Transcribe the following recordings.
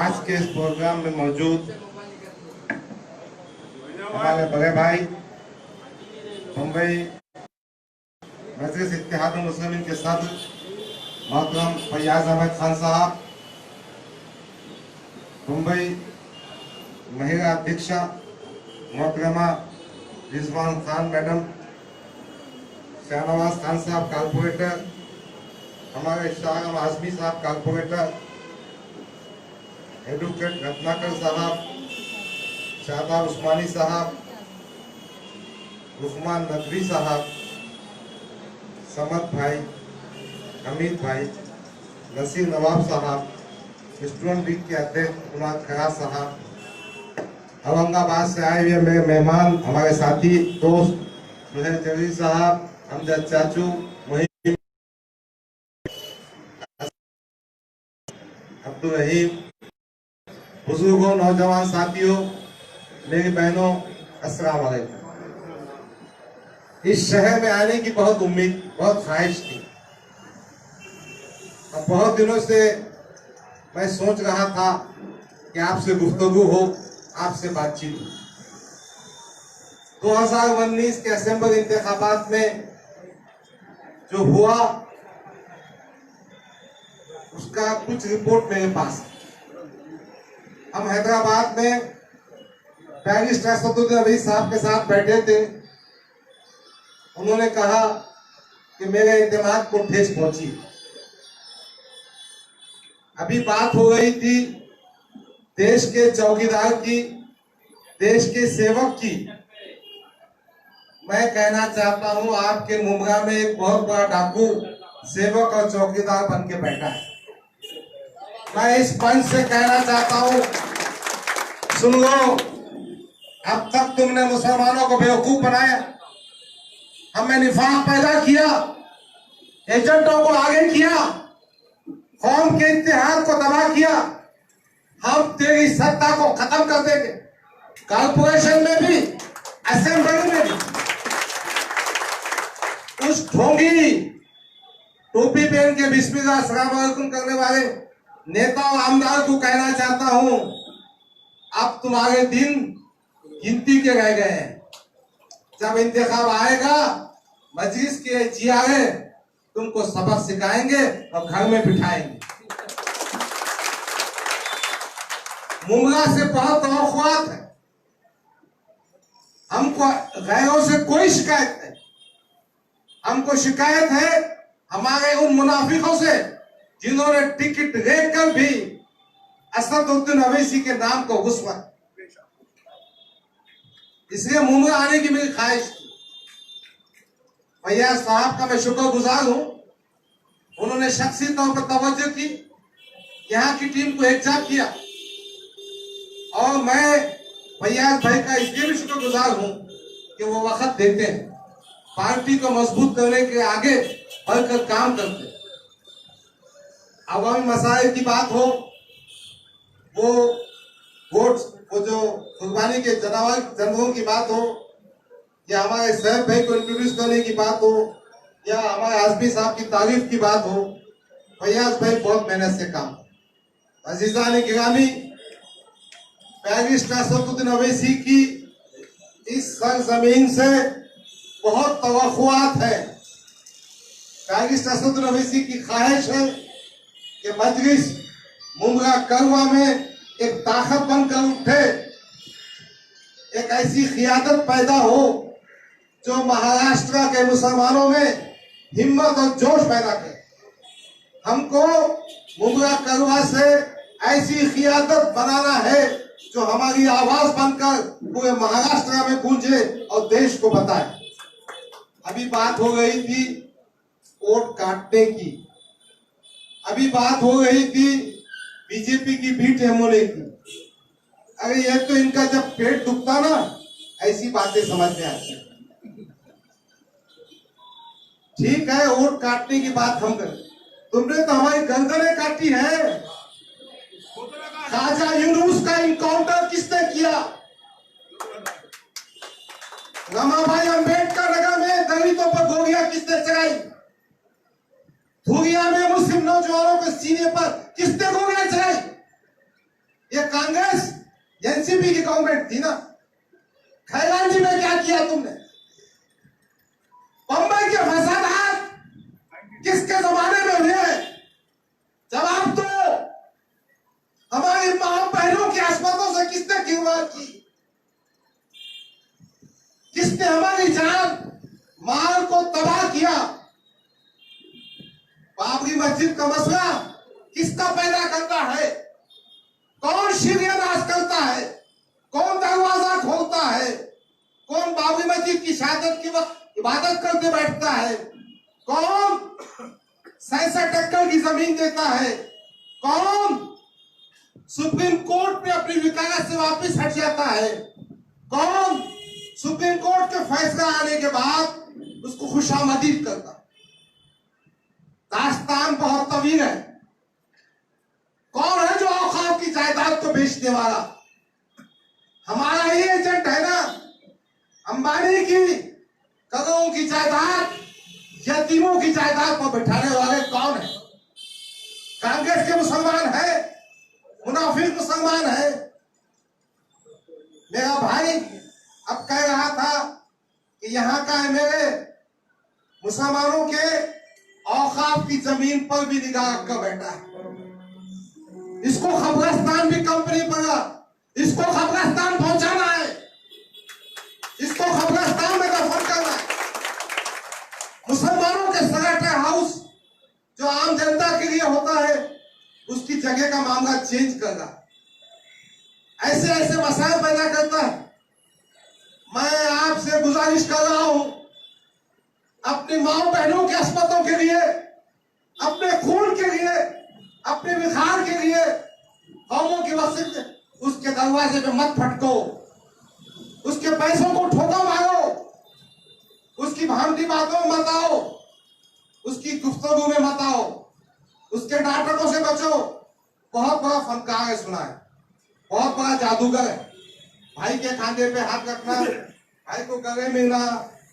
आज के इस प्रोग्राम में मौजूद हमारे बड़े भाई मुंबई मजलिस इत्तेहाद मुस्लिमीन के सदर मोहतरम फैयाज अहमद खान साहब, मुंबई महिला अध्यक्षा मोहतरमा रिजवान खान मैडम, शाहनवाज खान साहब कारपोरेटर, हमारे शाह आजमी साहब कारपोरेटर, एडवोकेट रत्नाकर साहब, शादाब उस्मानी साहब, रुकमान नकवी साहब, समद भाई, हमीद भाई, नसीर नवाब साहब, स्टूडेंट लीग के अध्यक्ष कुमार खरा साहब, औरंगाबाद से आए हुए मेरे मेहमान, हमारे साथी दोस्त मुहर जलील साहब, हमजद चाचू, मुहिम, अब्दुल रहीम, बुजुर्गों, नौजवान साथियों, मेरी बहनों, अस्सलाम वालेकुम। इस शहर में आने की बहुत उम्मीद, बहुत ख्वाहिश थी और बहुत दिनों से मैं सोच रहा था कि आपसे गुफ्तगू हो, आपसे बातचीत हो। 2019 के असेंबली इंतखाबात में जो हुआ उसका कुछ रिपोर्ट मेरे पास है। हम हैदराबाद में बैरिस्टर असदुद्दीन अवैसी साहब के साथ बैठे थे। उन्होंने कहा कि मेरे एतमाद को ठेस पहुंची। अभी बात हो रही थी देश के चौकीदार की, देश के सेवक की। मैं कहना चाहता हूं, आपके मुमरा में एक बहुत बड़ा डाकू सेवक और चौकीदार बन के बैठा है। मैं इस पंच से कहना चाहता हूं, सुन लो, अब तक तुमने मुसलमानों को बेवकूफ बनाया, हमें निफाक पैदा किया, एजेंटों को आगे किया, कौम के इत्तेहाद को तबाह किया। हम तेरी सत्ता को खत्म कर देंगे, कॉर्पोरेशन में भी, असेंबली में भी। उस ढोंगी टोपी पहन के बिस्मिल्लाह अस्सलाम वालेकुम करने वाले नेता और आमदार को कहना चाहता हूं, अब तुम्हारे दिन गिनती के रह गए हैं। जब इंतखाब आएगा, मजलिस के जियारे तुमको सबक सिखाएंगे और घर में बिठाएंगे। मुमला से बहुत तवक्कुआत है, हमको गैरों से कोई शिकायत नहीं। हमको शिकायत है हमारे उन मुनाफिकों से जिन्होंने टिकट लेकर भी असदुद्दीन अवैसी के नाम को घुसवा। इसलिए मुमला आने की मेरी ख्वाहिश थी। फैयाज साहब का मैं शुक्रगुजार हूं, उन्होंने शख्सी तौर पर तवज्जो की, यहाँ की टीम को एकजुट किया। और मैं फैयाज भाई का इसलिए भी शुक्रगुजार हूं कि वो वक्त देते हैं, पार्टी को मजबूत करने के आगे बढ़कर काम करते हैं। अवामी मसाइल की बात हो, वो जो कुर्बानी के जानवरों की बात हो, या हमारे सैफ भाई को इंट्रोड्यूस करने की बात हो, या हमारे आजमी साहब की तारीफ की बात हो, फैयाज भाई बहुत मेहनत से काम। अजीजान गिरामी, बैरिस्टर असदुद्दीन अवैसी की इस सरजमीन से बहुत तवक्कुआत है। बैरिस्टर असदुद्दीन अवैसी की ख्वाहिश है कि मजलिस मुमरा करवा में एक ताकत बनकर उठे, एक ऐसी क़ियादत पैदा हो जो महाराष्ट्र के मुसलमानों में हिम्मत और जोश पैदा करे। हमको मुमरा करवा से ऐसी क़ियादत बनाना है जो हमारी आवाज बनकर पूरे महाराष्ट्र में गूंजे और देश को बताए। अभी बात हो रही थी वोट काटने की, अभी बात हो रही थी बीजेपी की बी टीम होने की। अरे ये तो इनका जब पेट दुखता ना, ऐसी बातें समझ में आती। ठीक है, वोट काटने की बात हम करें, तुमने तो हमारी गर्दनें काटी है। ख्वाजा यूनुस का इनकाउंटर किसने किया? रमाबाई अंबेडकर नगर में दलितों पर गोलियां किसने चलाई? धुरिया में मुस्लिम नौजवानों के सीने पर किसने गोलियां चलाई? ये कांग्रेस एनसीपी की गवर्नमेंट थी ना। खैरान जी में क्या किया तुमने? बंबई के फसादात किसके जमाने में हुए? जवाब दो। हमारी मां बहनों की अस्पतालों से किसने खिलवाड़ की? किसने हमारी जान माल को तबाह किया? बाबरी मस्जिद का मसला किसका पैदा करता है? कौन शिरनाश करता है? कौन दरवाजा खोलता है? कौन बाबरी मस्जिद की शहादत की वक्त इबादत करके बैठता है? कौन 67 एकड़ की जमीन देता है? कौन सुप्रीम कोर्ट में अपनी वकालत से वापस हट जाता है? कौन सुप्रीम कोर्ट के फैसला आने के बाद उसको खुशामदीद करता? दास्तान बहुत तवील है। कौन है जो औकाफ की जायदाद को बेचने वाला? हमारा ही एजेंट है ना। अंबानी की करोड़ों की जायदाद यतीमों की जायदाद पर बैठाने वाले कौन है? कांग्रेस के मुसलमान है, मुनाफिक मुसलमान है। मेरा भाई अब कह रहा था कि यहाँ का एमएलए मुसलमानों के औकाफ की जमीन पर भी निगाह रखकर बैठा है। इसको खबरस्तान भी कंपनी पड़ा, इसको खबरस्तान पहुंचाना है, इसको खबरस्तान में दफन करना है। मुसलमानों के सलाटर हाउस जो आम जनता के लिए होता है उसकी जगह का मामला चेंज करना, ऐसे ऐसे मसाइल पैदा करता है। मैं आपसे गुजारिश कर रहा हूं, अपनी मां बहनों के अस्पतालों के लिए, अपने खून के लिए, अपने विखार के लिए कौमों की वसीयत उसके दरवाजे पे मत फटको, उसके पैसों को ठोका मारो, उसकी भामटी बातों में मत आओ, उसकी गुफ्तगू में मत आओ, उसके नाटकों से बचो। बहुत बड़ा फनकार है, सुना है, बहुत बड़ा जादूगर है। भाई के खाने पे हाथ रखना, भाई को गले मिलना,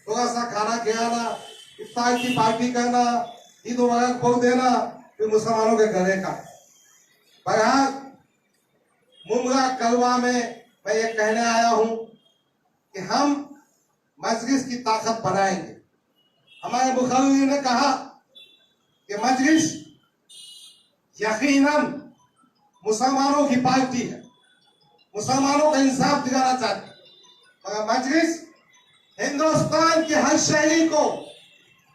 थोड़ा सा खाना खिलाना, इफ्तार की पार्टी करना, ईद मुबारक बोल देना, फिर मुसलमानों के गले का। बहरहाल मुमरा कलवा में मैं ये कहने आया हूं कि हम मजलिस की ताकत बनाएंगे। हमारे बुखारी ने कहा कि मजलिस यकीनन मुसलमानों की पार्टी है, मुसलमानों का इंसाफ दिलाना चाहती है, मगर मजलिस हिंदुस्तान की हर शहरी को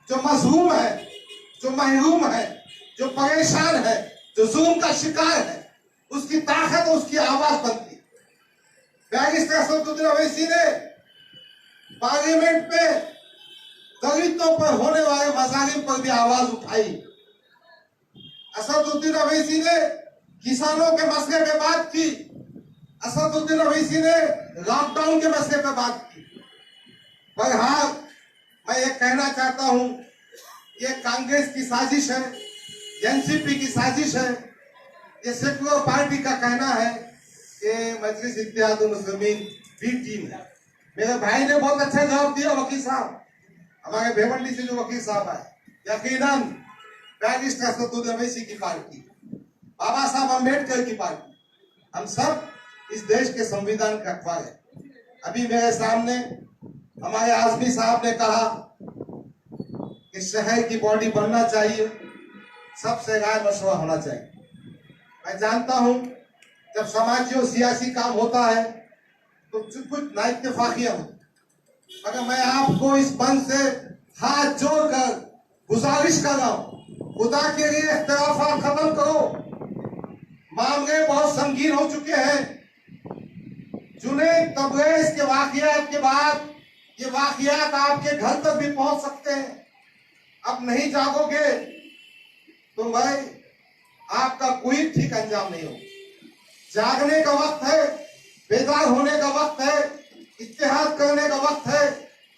जो मजलूम है, जो महरूम है, जो परेशान है, जो जुल्म का शिकार है, उसकी ताकत, उसकी आवाज बनती है। बैरिस्टर असदुद्दीन ओवैसी ने पार्लियामेंट में दलितों पर होने वाले मजालिम पर भी आवाज उठाई। असदुद्दीन ओवैसी ने किसानों के मसले पे बात की। असदुद्दीन ओवैसी ने लॉकडाउन के मसले पे बात की। बहरहाल मैं ये कहना चाहता हूं, ये कांग्रेस की साजिश है, एनसीपी की साजिश है, ये सेकुलर पार्टी का कहना है कि मजलिस इत्तेहादुल मुस्लिमीन बी टीम है। मेरे भाई ने बहुत अच्छा जवाब दिया, वकील साहब, हमारे भिवंडी से जो वकील साहब है, यकीनन बैरिस्टर असदुद्दीन ओवैसी की पार्टी, बाबा साहब अम्बेडकर की पार्टी, हम सब इस देश के संविधान के रखवाले हैं। अभी मेरे सामने हमारे आजमी साहब ने कहा कि शहर की बॉडी बनना चाहिए, सबसे राय मशवरा होना चाहिए। मैं जानता हूं जब समाजी और सियासी काम होता है तो कुछ नाइत्तेफाकियां होती, मगर मैं आपको इस मंच से हाथ जोड़कर गुजारिश कर रहा हूं, खुदा के लिए इख्तिलाफात खत्म करो। मामले बहुत संगीन हो चुके हैं। जुनैद तबरेज के वाकयात के बाद ये वाकयात आपके घर तक भी पहुंच सकते हैं। अब नहीं जागोगे तो मैं आपका कोई ठीक अंजाम नहीं हो। जागने का वक्त है, बेदार होने का वक्त है, इत्तेहाद करने का वक्त है,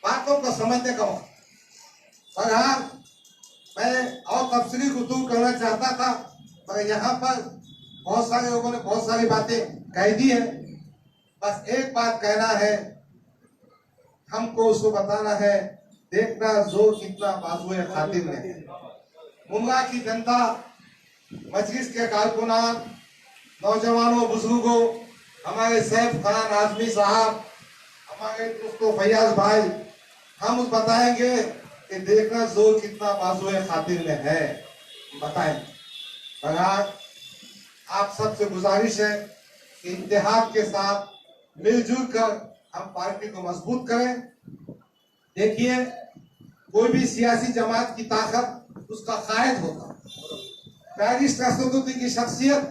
बातों को समझने का वक्त। और हाँ, मैं और तफसीली गुफ्तगू करना चाहता था, मगर यहाँ पर बहुत सारे लोगों ने बहुत सारी बातें कह दी है। बस एक बात कहना है, हमको उसको बताना है, देखना जोर कितना बाजुए खातिर में है। मुमरा की जनता, मजलिस के कारकुनान, नौजवानों, बुजुर्गों, हमारे सैफ खान आजमी साहब, हमारे दोस्तों फैयाज भाई, हम बताएंगे कि देखना जोर कितना बाजुए खातिर में है। बताएं। मगर आप सबसे गुजारिश है कि इत्तेहाद के साथ मिलजुल कर हम पार्टी को मजबूत करें। देखिए, कोई भी सियासी जमात की ताकत उसका कायद होता। बैरिस्टर असदुद्दीन की शख्सियत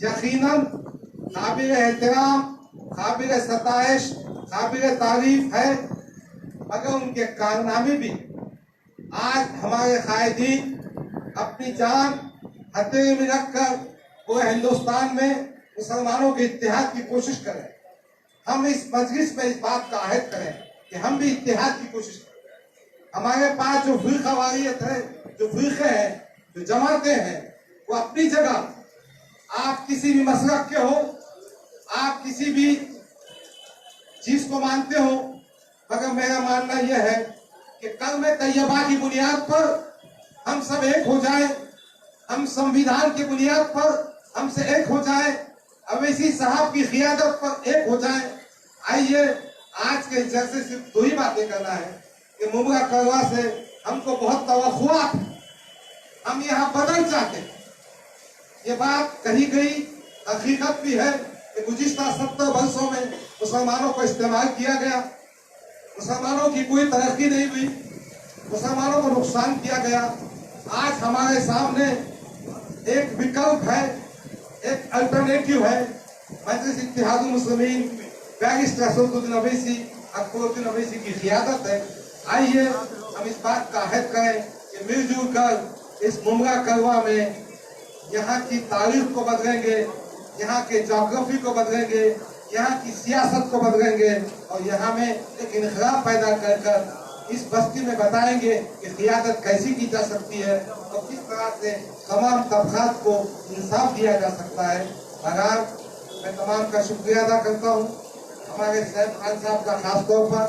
यकीनन काबिल एहतराम, काबिल सताइश, काबिल तारीफ है, मगर उनके कारनामे भी आज हमारे कायदीन अपनी जान हथेली में रखकर पूरे हिंदुस्तान में मुसलमानों के इत्तेहाद की कोशिश करें। हम इस मजलिस में इस बात का अहद करें कि हम भी इत्तेहाद की कोशिश करें। हमारे पास जो फिरका वारियत है, जो फिरके हैं, जो जमातें हैं, वो अपनी जगह। आप किसी भी मसलक के हो, आप किसी भी चीज को मानते हो, मगर मेरा मानना यह है कि कलमे तैयबा की बुनियाद पर हम सब एक हो जाए, हम संविधान की बुनियाद पर हमसे एक हो जाए, अवैसी साहब की क़ियादत पर एक हो जाए। आइए, आज के जलसे सिर्फ दो ही बातें करना है कि मुमरा करवा से हमको बहुत तवक्कुआत है, हम यहाँ बदल चाहते हैं। ये बात कही गई, हकीकत भी है कि गुज़िश्ता 70 वर्षों में मुसलमानों को इस्तेमाल किया गया, मुसलमानों की कोई तरक्की नहीं हुई, मुसलमानों को नुकसान किया गया। आज हमारे सामने एक विकल्प है, एक अल्टरनेटिव है। मजलिस इत्तेहादुल मुस्लिमीन, बैरिस्टर असदुद्दीन अवैसी, अकबरुद्दीन अवैसी की क़ियादत है। आइए हम इस बात का अहद करें कि मिलजुल कर इस मुमरा करवा में यहाँ की तारीख को बदलेंगे, यहाँ के जोग्राफी को बदलेंगे, यहाँ की सियासत को बदलेंगे और यहाँ में एक इनकलाब पैदा कर कर इस बस्ती में बताएंगे कि क़ियादत कैसी की जा सकती है और किस तरह से तमाम तबक़ात को इंसाफ दिया जा सकता है। अगर मैं तमाम का शुक्रिया अदा करता हूँ, हमारे सैफ खान साहब का खास तौर पर,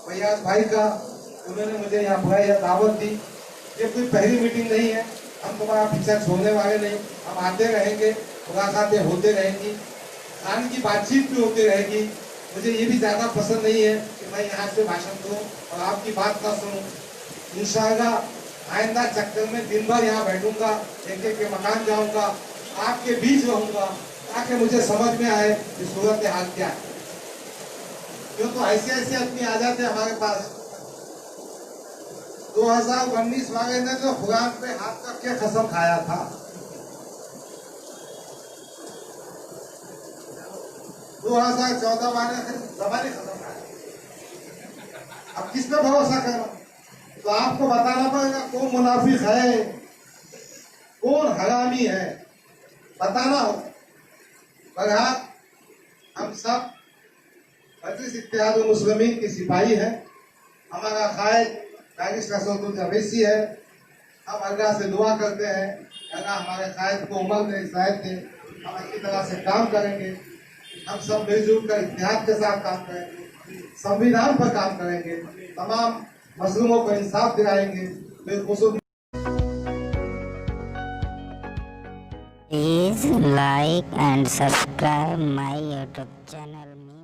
फैयाज भाई का, उन्होंने मुझे यहाँ बुलाई या दावत दी। ये कोई पहली मीटिंग नहीं है, हम तुम्हारा पीछा छोड़ने वाले नहीं, हम आते रहेंगे, मुलाकातें होते रहेंगी, खान की बातचीत भी होती रहेगी। मुझे ये भी ज़्यादा पसंद नहीं है कि मैं यहाँ से भाषण दूँ और आपकी बात का सुनूँ। इंशाअल्लाह आइंदा चक्कर में दिन भर यहाँ बैठूंगा, एक एक के मकान जाऊंगा, आपके बीच रहूंगा, ताकि मुझे समझ में आए कि सूरत हाल क्या है। क्यों तो ऐसे ऐसे आदमी आ जाते हैं हमारे पास। 2019 वाले ने तो खुरान पे हाथ करके कसम खाया था, 2014 वाले जमाने खत्म खाया। अब किस पे भरोसा करना? तो आपको बताना पड़ेगा कौन मुनाफिक है, कौन हरामी है, बताना हो। मगर हम सब मजलिस इत्तेहादुल मुस्लिमीन के सिपाही हैं। हमारा कायद बैरिस्टर असदुद्दीन अवैसी है। हम अल्लाह से दुआ करते हैं, अल्लाह हमारे कायद को उम्र दे, हिदायत दे, हम अच्छी तरह से काम करेंगे। हम सब मिलजुल कर इत्तेहाद के साथ काम करेंगे, संविधान पर काम करेंगे, तमाम मजलूमों को इंसाफ दिलाएंगे। बिलखुसूस Please like and subscribe my YouTube channel.